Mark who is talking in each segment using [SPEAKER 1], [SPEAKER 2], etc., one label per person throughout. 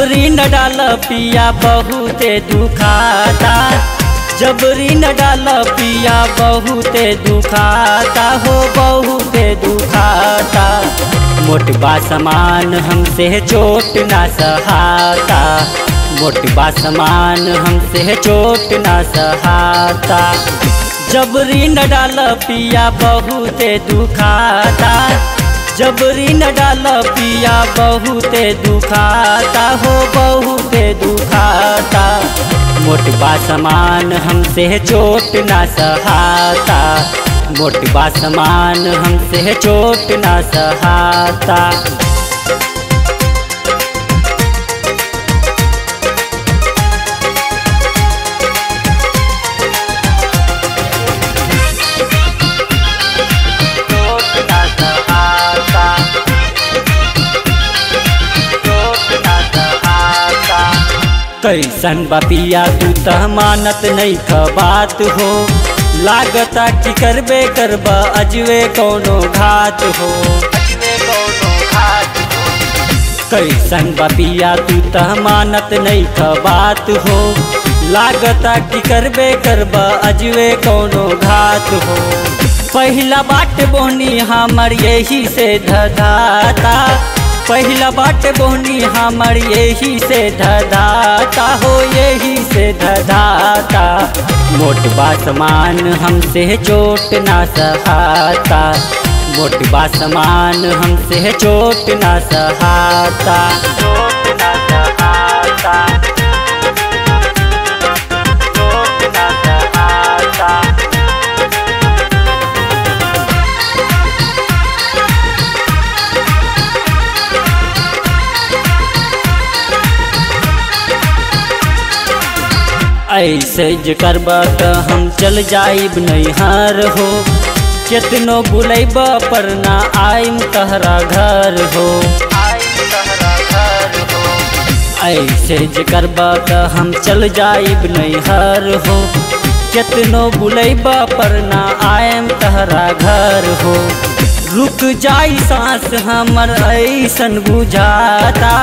[SPEAKER 1] जबरी न डाल पिया बहुते दुखाता, जबरी न डाल पिया बहुते दुखाता हो बहुते दुखाता। मोटबा समान हमसे चोट ना सहाता, मोटबा समान हमसे चोट ना सहाता। जबरी न डाल पिया बहुते दुखाता, जबरी न डाल पिया बहुते दुखाता हो बहुते दुखाता। मोटबा समान हमसे चोट ना सहाता, मोटबा समान हमसे चोट ना सहाता। कैसन बपिया तू त मानत नहीं खबात हो, लागता कि करबे करबा अजवे कोनो घात हो। कैसन बपिया तू त मानत नहीं खबात हो, लागता कि करबे करबा अजवे कोनो घात हो। पहला बाट बोनी हमर यही से धधाता, पहला बाट बोनी हमर यही से धधाता हो यही से धधाता। मोटबा समान हमसे चोट ना सहाता, मोटबा समान हमसे चोट ना सहाता, चोट ना सहाता, चोट ना सहाता। ऐसे ज करबा त हम चल जाइब नैहर हो, केतनो बुलैब पर ना आइम तहरा घर हो। ऐसे ज करबा त हम चल जाइब नैहर हो, केतनो बुलैब पर ना आइम तहरा घर हो। रुक जाई सांस हमर ऐसन बुझाता,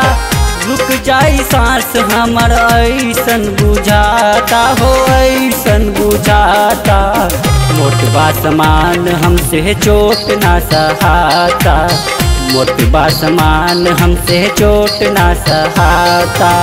[SPEAKER 1] रुक जाई सांस हमर ऐसन बुझाता हो ऐसन बुझाता। मोटबा समान हमसे चोट ना सहाता, मोटबा समान हमसे चोट ना सहाता।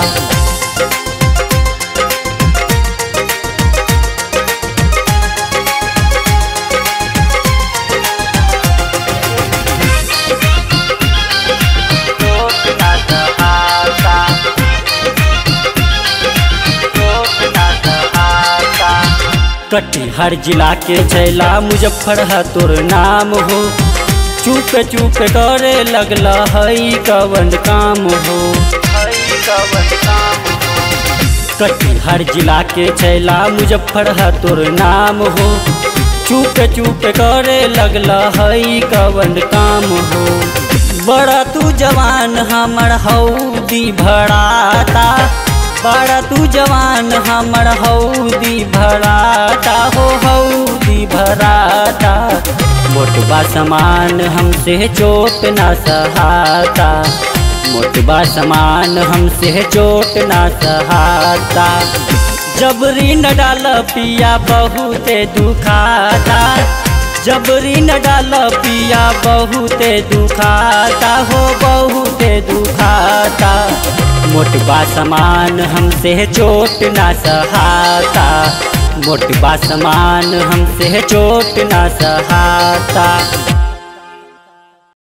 [SPEAKER 1] कटिहार जिला के छैला मुजफ्फर है तोर नाम हो, चुप चुप करे लगला हई कवन काम हो। कटिहार जिला के छैला मुजफ्फर है तोर नाम हो, चुप चुप करे लगला हई कवन काम हो। बड़ा तू जवान हमर हौदी भराता, बड़ा तू जवान हमर हौदी भराता हो हौदी भराता। मोटबा समान हमसे चोट ना सहाता, मोटबा समान हमसे चोट ना सहाता। जबरी न डाल पिया बहुते दुखाता, जबरी न डाल पिया बहुते दुखाता हो बहुते दुखाता। मोटबा समान हमसे चोट ना सहाता, मोटबा समान हमसे चोट ना सहाता।